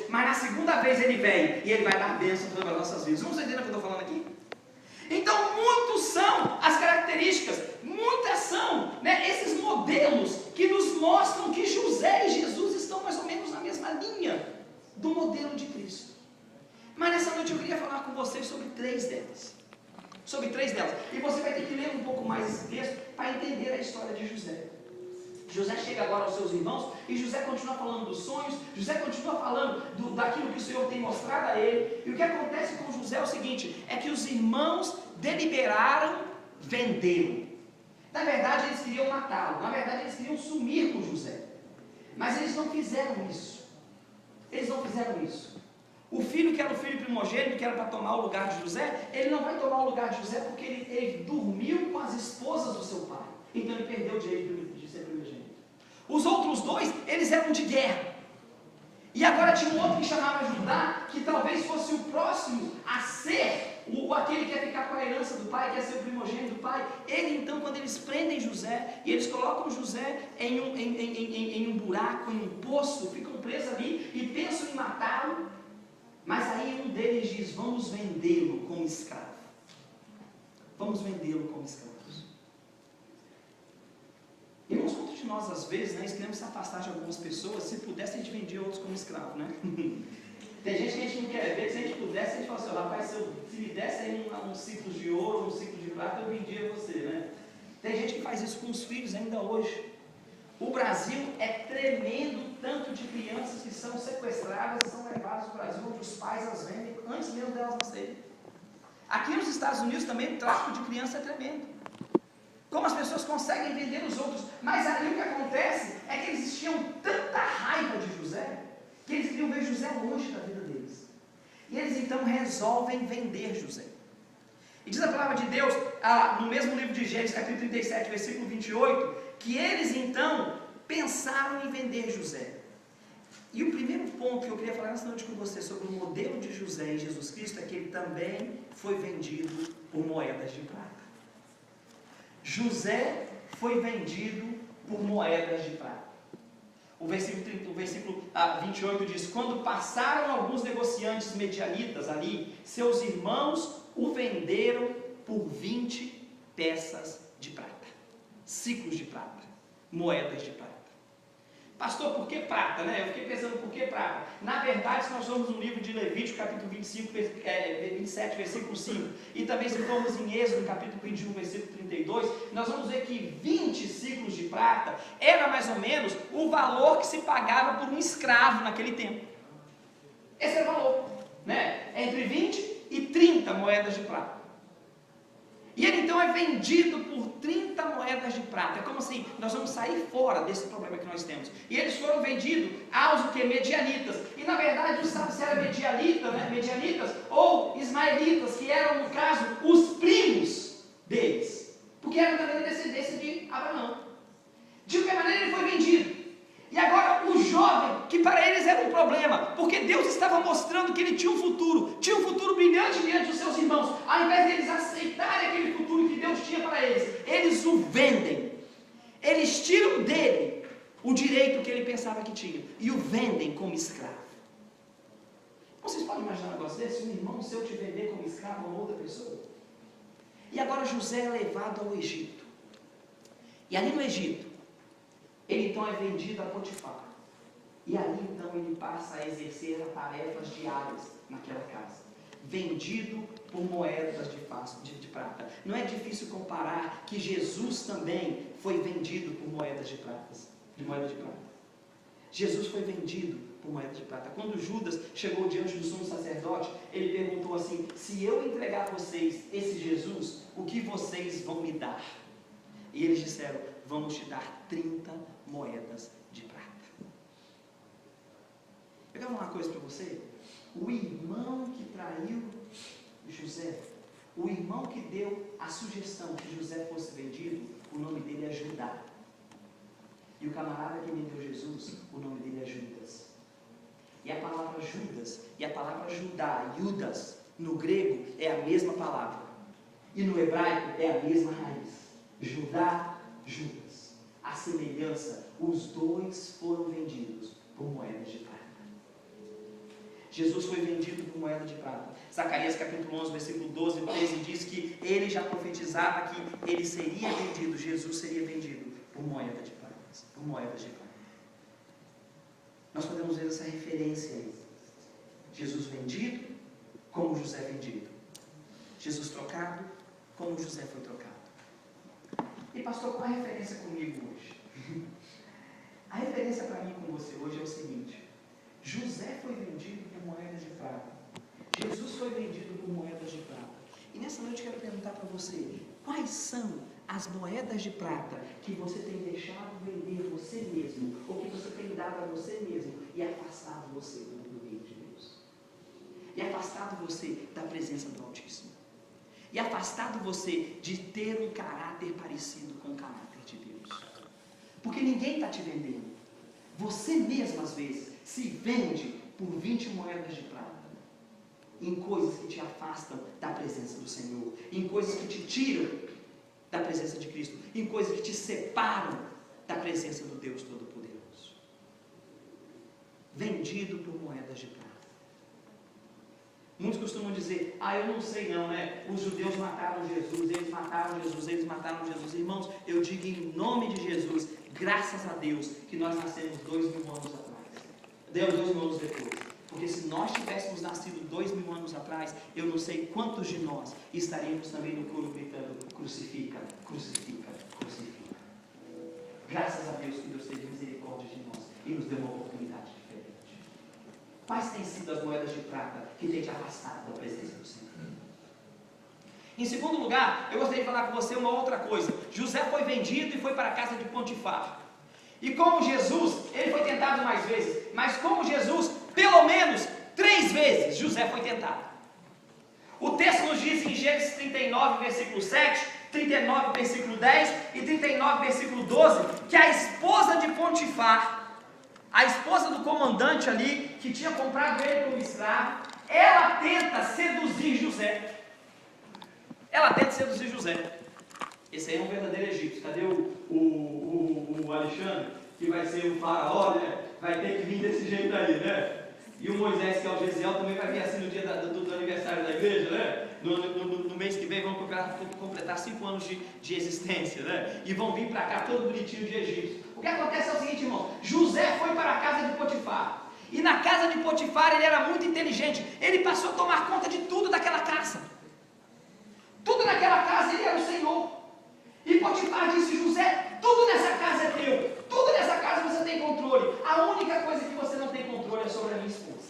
mas na segunda vez ele vem e ele vai dar bênção sobre as nossas vidas. Vamos entender o que eu estou falando aqui? Então, muitos são as características, muitas são, né, esses modelos que nos mostram que José e Jesus estão mais ou menos na mesma linha do modelo de Cristo. Mas nessa noite eu queria falar com vocês sobre três delas. E você vai ter que ler um pouco mais esse texto para entender a história de José. José chega agora aos seus irmãos e José continua falando dos sonhos, José continua falando daquilo que o Senhor tem mostrado a ele. E o que acontece com José é o seguinte, é que os irmãos deliberaram vendê-lo. Na verdade eles queriam matá-lo, na verdade eles queriam sumir com José. Mas eles não fizeram isso. O filho que era o filho primogênito, que era para tomar o lugar de José, ele não vai tomar o lugar de José porque ele dormiu com as esposas do seu pai. Então ele perdeu o direito de ser primogênito. Os outros dois, eles eram de guerra. E agora tinha um outro que chamava Judá, que talvez fosse o próximo a ser aquele que ia ficar com a herança do pai, que ia ser o primogênito do pai. Ele então, quando eles prendem José, e eles colocam José em um buraco, em um poço, ficam presos ali e pensam em matá-lo. Mas aí um deles diz, vamos vendê-lo como escravo. Irmãos, muitos de nós, às vezes, né, queremos se afastar de algumas pessoas. Se pudesse, a gente vendia outros como escravo, né? Tem gente que a gente não quer ver. Se a gente pudesse, a gente fala assim, rapaz, se me desse aí uns ciclos de ouro, uns ciclos de prata, eu vendia você, né? Tem gente que faz isso com os filhos ainda hoje. O Brasil é tremendo tanto de crianças que são sequestradas e são levadas ao Brasil, onde os pais as vendem antes mesmo delas nascerem. Aqui nos Estados Unidos também o tráfico de criança é tremendo. Como as pessoas conseguem vender os outros. Mas aí o que acontece é que eles tinham tanta raiva de José, que eles queriam ver José longe da vida deles. E eles então resolvem vender José. E diz a palavra de Deus, no mesmo livro de Gênesis, capítulo 37, versículo 28, que eles então pensaram em vender José. E o primeiro ponto que eu queria falar nessa noite com você sobre o modelo de José em Jesus Cristo é que ele também foi vendido por moedas de prata. José foi vendido por moedas de prata. O versículo 28 diz, quando passaram alguns negociantes medianitas ali, seus irmãos o venderam por 20 peças de prata. Ciclos de prata, moedas de prata. Pastor, por que prata? Né? Eu fiquei pensando, por que prata? Na verdade, se nós formos no livro de Levítico, capítulo 27, versículo 5, e também se formos em Êxodo, capítulo 21, versículo 32, nós vamos ver que 20 ciclos de prata era mais ou menos o valor que se pagava por um escravo naquele tempo. Esse era o valor, né? Entre 20 e 30 moedas de prata. E ele então é vendido por 30 moedas de prata. É como assim, nós vamos sair fora desse problema que nós temos. E eles foram vendidos aos medianitas. E na verdade não sabe se era medianitas ou ismaelitas, que eram no caso os primos deles. Porque eram da descendência de Abraão. De qualquer maneira ele foi vendido. E agora o jovem, que para eles era um problema, porque Deus estava mostrando que ele tinha um futuro brilhante diante dos seus irmãos. Ao invés deles aceitarem aquele futuro que Deus tinha para eles o vendem. Eles tiram dele o direito que ele pensava que tinha e o vendem como escravo. Vocês podem imaginar um negócio desse? Um irmão seu te vender como escravo a uma outra pessoa? E agora José é levado ao Egito. E ali no Egito, ele então é vendido a Potifar. E ali então ele passa a exercer tarefas diárias naquela casa. Vendido por moedas de prata. Não é difícil comparar que Jesus também foi vendido por moedas de prata. Jesus foi vendido por moedas de prata. Quando Judas chegou diante do sumo sacerdote, ele perguntou assim, se eu entregar a vocês esse Jesus, o que vocês vão me dar? E eles disseram, vamos te dar 30 moedas de prata. Eu quero falar uma coisa para você. O irmão que traiu José, o irmão que deu a sugestão que José fosse vendido, o nome dele é Judá. E o camarada que vendeu Jesus, o nome dele é Judas. E a palavra Judas e a palavra Judá, Judas, no grego é a mesma palavra. E no hebraico é a mesma raiz. Judá, Judas. A semelhança, os dois foram vendidos por moedas de prata. Jesus foi vendido por moeda de prata. Zacarias capítulo 11, versículo 12 e 13 diz que ele já profetizava que ele seria vendido, Jesus seria vendido por moeda de prata. Por moedas de prata. Nós podemos ver essa referência aí. Jesus vendido, como José vendido. Jesus trocado, como José foi trocado. E pastor, qual é a referência comigo hoje? A referência para mim com você hoje é o seguinte: José foi vendido por moedas de prata. Jesus foi vendido por moedas de prata. E nessa noite eu quero perguntar para você, quais são as moedas de prata que você tem deixado vender você mesmo, ou que você tem dado a você mesmo e afastado você do reino de Deus? E afastado você da presença do Altíssimo. E afastado você de ter um caráter parecido com o caráter de Deus. Porque ninguém está te vendendo. Você mesmo, às vezes, se vende por 20 moedas de prata. Em coisas que te afastam da presença do Senhor. Em coisas que te tiram da presença de Cristo. Em coisas que te separam da presença do Deus Todo-Poderoso. Vendido por moedas de prata. Muitos costumam dizer, eu não sei não, né? Os judeus mataram Jesus, eles mataram Jesus, eles mataram Jesus. Irmãos, eu digo em nome de Jesus, graças a Deus, que nós nascemos 2000 anos atrás. Deus 2000 anos depois. Porque se nós tivéssemos nascido 2000 anos atrás, eu não sei quantos de nós estaríamos também no coro gritando, crucifica, crucifica, crucifica. Graças a Deus que Deus teve misericórdia de nós e nos deu uma oportunidade diferente. Quais têm sido as moedas de prata que têm te afastado da presença do Senhor? Em segundo lugar, eu gostaria de falar com você uma outra coisa. José foi vendido e foi para a casa de Potifar. E como Jesus, ele foi tentado mais vezes, mas como Jesus, pelo menos 3 vezes, José foi tentado. O texto nos diz em Gênesis 39, versículo 7, 39, versículo 10 e 39, versículo 12, que a esposa de Potifar, a esposa do comandante ali, que tinha comprado ele como escravo, ela tenta seduzir José. Ela tenta seduzir José. Esse aí é um verdadeiro egípcio. Cadê o Alexandre, que vai ser o faraó, né? Vai ter que vir desse jeito aí, né? E o Moisés, que é o Gesiel, também vai vir assim no dia do aniversário da igreja, né? No mês que vem vão completar 5 anos de existência, né? E vão vir para cá todo bonitinho de egípcio. O que acontece é o seguinte, irmão: José foi para a casa de Potifar. E na casa de Potifar ele era muito inteligente. Ele passou a tomar conta de tudo daquela casa. Tudo naquela casa ele era o Senhor. E Potifar disse: José, tudo nessa casa é teu. Tudo nessa casa você tem controle. A única coisa que você não tem controle é sobre a minha esposa.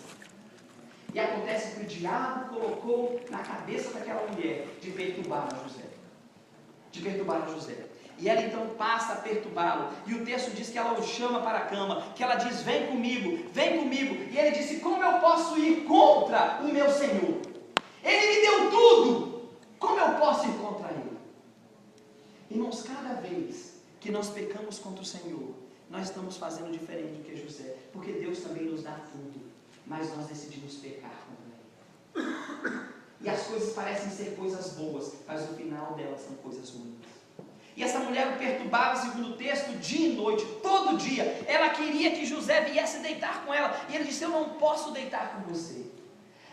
E acontece que o diabo colocou na cabeça daquela mulher de perturbar a José. De perturbar a José. E ela então passa a perturbá-lo. E o texto diz que ela o chama para a cama. Que ela diz: vem comigo, vem comigo. E ele disse: como eu posso ir contra o meu Senhor? Ele me deu tudo. Como eu posso ir contra ele? Irmãos, cada vez que nós pecamos contra o Senhor, nós estamos fazendo diferente do que José. Porque Deus também nos dá tudo. Mas nós decidimos pecar contra ele. E as coisas parecem ser coisas boas, mas no final delas são coisas ruins. E essa mulher o perturbava, segundo o texto, dia e noite, todo dia. Ela queria que José viesse deitar com ela. E ele disse: eu não posso deitar com você.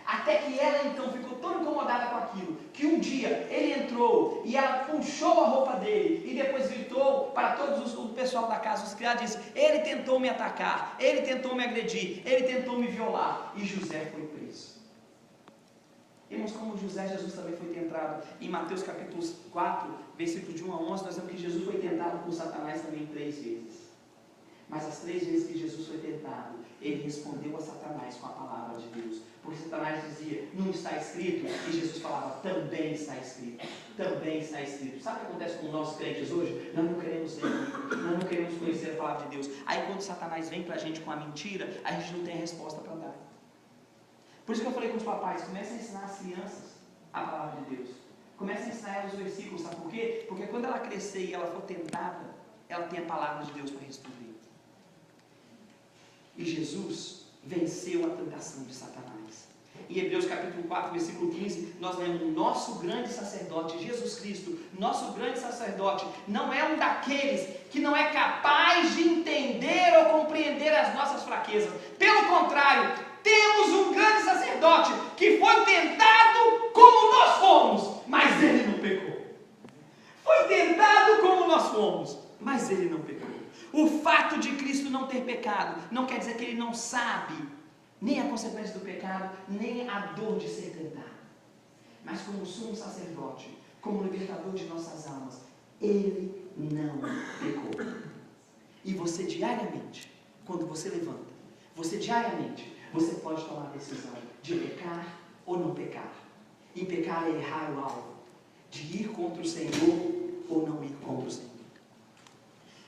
Até que ela então ficou tão incomodada com aquilo, que um dia ele entrou e ela puxou a roupa dele e depois gritou para o pessoal da casa, os criados, disse: ele tentou me atacar, ele tentou me agredir, ele tentou me violar. E José foi preso. Irmãos, como José, Jesus também foi tentado. Em Mateus capítulo 4, versículo de 1 a 11, nós vemos que Jesus foi tentado por Satanás também 3 vezes. Mas as 3 vezes que Jesus foi tentado, ele respondeu a Satanás com a palavra de Deus. Porque Satanás dizia: não está escrito. E Jesus falava: também está escrito. Também está escrito. Sabe o que acontece com nós crentes hoje? Nós não queremos ler, nós não queremos conhecer a palavra de Deus. Aí quando Satanás vem para a gente com a mentira, a gente não tem a resposta para dar. Por isso que eu falei com os papais: comecem a ensinar as crianças a palavra de Deus. Comecem a ensinar elas os versículos. Sabe por quê? Porque quando ela crescer e ela for tentada, ela tem a palavra de Deus para responder. E Jesus venceu a tentação de Satanás. Em Hebreus capítulo 4, versículo 15, nós lemos: nosso grande sacerdote, Jesus Cristo, nosso grande sacerdote, não é um daqueles que não é capaz de entender ou compreender as nossas fraquezas. Pelo contrário, temos um grande ele não pecou. O fato de Cristo não ter pecado não quer dizer que ele não sabe nem a consequência do pecado, nem a dor de ser tentado. Mas como sumo sacerdote, como libertador de nossas almas, ele não pecou. E você diariamente, quando você levanta, você pode tomar a decisão de pecar ou não pecar. E pecar é errar o alvo, de ir contra o Senhor ou não ir contra o Senhor.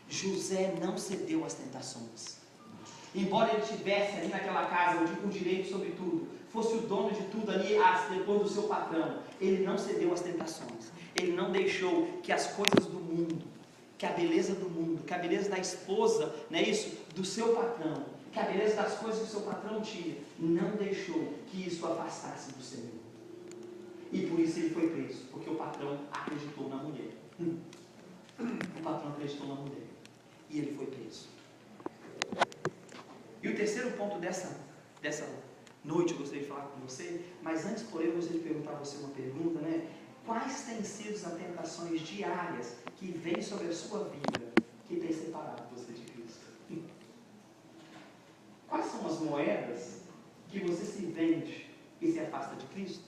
José não cedeu às tentações. Embora ele tivesse ali naquela casa o direito sobre tudo, fosse o dono de tudo ali depois do seu patrão, ele não cedeu às tentações. Ele não deixou que as coisas do mundo, que a beleza do mundo, que a beleza da esposa, não é isso? Do seu patrão, que a beleza das coisas que o seu patrão tinha, não deixou que isso afastasse do Senhor. E por isso ele foi preso, porque o patrão acreditou na mulher. O patrão acreditou na mulher. E ele foi preso. E o terceiro ponto dessa noite eu gostaria de falar com você, mas antes, porém, eu gostaria de perguntar a você uma pergunta, né? Quais têm sido as tentações diárias que vêm sobre a sua vida, que têm separado você de Cristo? Quais são as moedas que você se vende e se afasta de Cristo?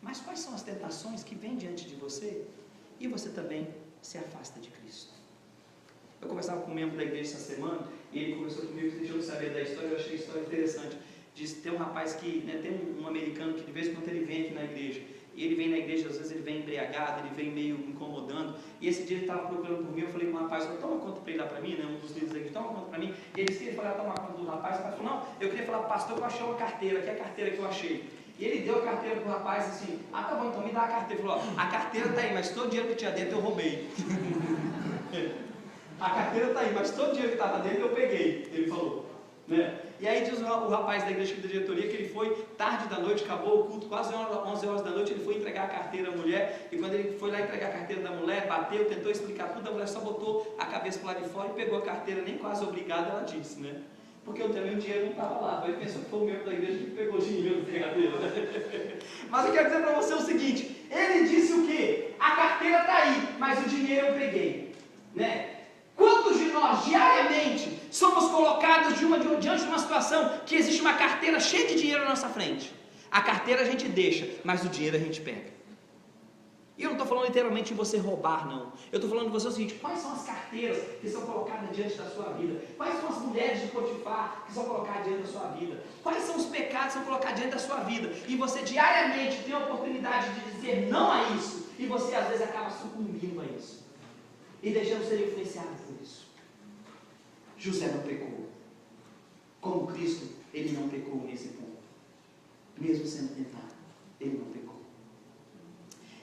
Mas quais são as tentações que vêm diante de você e você também se afasta de Cristo? Eu conversava com um membro da igreja essa semana e ele conversou comigo, deixou saber da história. Eu achei a história interessante. Diz que tem um rapaz que, tem um americano que de vez em quando ele vem aqui na igreja. E ele vem na igreja, às vezes ele vem embriagado, ele vem meio incomodando. E esse dia ele estava procurando por mim. Eu falei com o rapaz: toma conta para ele lá para mim, né? Um dos líderes da igreja, toma conta para mim. E ele disse que ele falou: toma conta do rapaz. O rapaz falou: não, eu queria falar para o pastor que eu achei uma carteira, que é a carteira que eu achei. E ele deu a carteira para o rapaz assim: ah, tá bom, então me dá a carteira. Ele falou: a carteira está aí, mas todo o dinheiro que tinha dentro eu roubei. A carteira está aí, mas todo o dinheiro que estava dentro eu peguei. Ele falou, né? E aí diz o rapaz da igreja da diretoria que ele foi tarde da noite, acabou o culto, quase 11 horas da noite, ele foi entregar a carteira à mulher, e quando ele foi lá entregar a carteira da mulher, bateu, tentou explicar tudo, a mulher só botou a cabeça para lá de fora e pegou a carteira, nem quase obrigada, ela disse, né? Porque também o dinheiro não estava lá, ele pensou que foi o membro da igreja que pegou o dinheiro da carteira, né? Mas eu quero dizer para você o seguinte: ele disse o quê? A carteira está aí, mas o dinheiro eu peguei, né? Quantos de nós diariamente somos colocados diante de uma situação que existe uma carteira cheia de dinheiro na nossa frente? A carteira a gente deixa, mas o dinheiro a gente pega. E eu não estou falando literalmente de você roubar, não. Eu estou falando de você o seguinte: quais são as carteiras que são colocadas diante da sua vida? Quais são as mulheres de Potifar que são colocadas diante da sua vida? Quais são os pecados que são colocados diante da sua vida? E você diariamente tem a oportunidade de dizer não a isso, e você às vezes acaba sucumbindo a isso e deixando ser influenciado por isso. José não pecou. Como Cristo, ele não pecou nesse ponto. Mesmo sendo tentado, ele não pecou.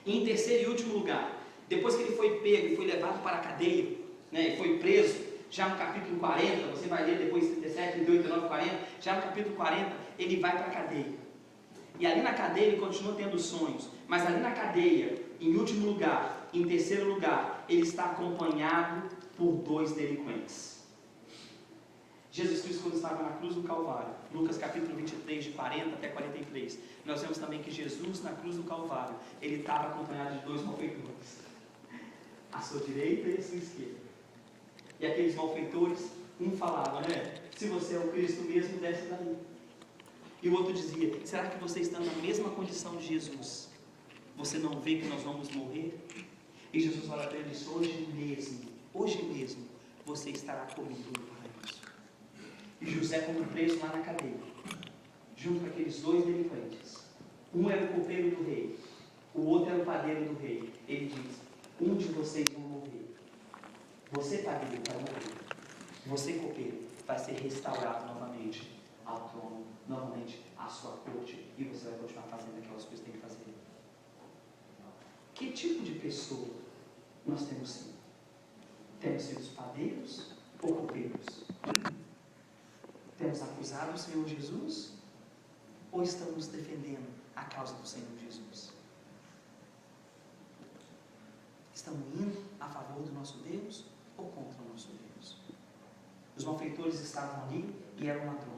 E em terceiro e último lugar, depois que ele foi pego e foi levado para a cadeia, né, e foi preso, já no capítulo 40, você vai ler depois 37, 38, 39, 40, já no capítulo 40, ele vai para a cadeia. E ali na cadeia ele continua tendo sonhos, mas ali na cadeia, em último lugar, em terceiro lugar, ele está acompanhado por 2 delinquentes. Jesus Cristo, quando estava na cruz do Calvário, Lucas capítulo 23, de 40 até 43, nós vemos também que Jesus, na cruz do Calvário, ele estava acompanhado de 2 malfeitores, à sua direita e à sua esquerda. E aqueles malfeitores, um falava, né? Se você é o Cristo mesmo, desce daí. E o outro dizia: será que você está na mesma condição de Jesus? Você não vê que nós vamos morrer? E Jesus olha para ele e diz: hoje mesmo, você estará comigo no paraíso. E José, como preso lá na cadeia, junto com aqueles 2 delinquentes, um era o copeiro do rei, o outro era o padeiro do rei, ele diz: um de vocês vai morrer. Você, padeiro, vai morrer. Você, copeiro, vai ser restaurado novamente ao trono, novamente à sua corte, e você vai continuar fazendo aquelas coisas que tem que fazer. Que tipo de pessoa nós temos sido? Temos sido os padeiros ou copeiros? Temos acusado o Senhor Jesus ou estamos defendendo a causa do Senhor Jesus? Estamos indo a favor do nosso Deus ou contra o nosso Deus? Os malfeitores estavam ali e eram ladrões.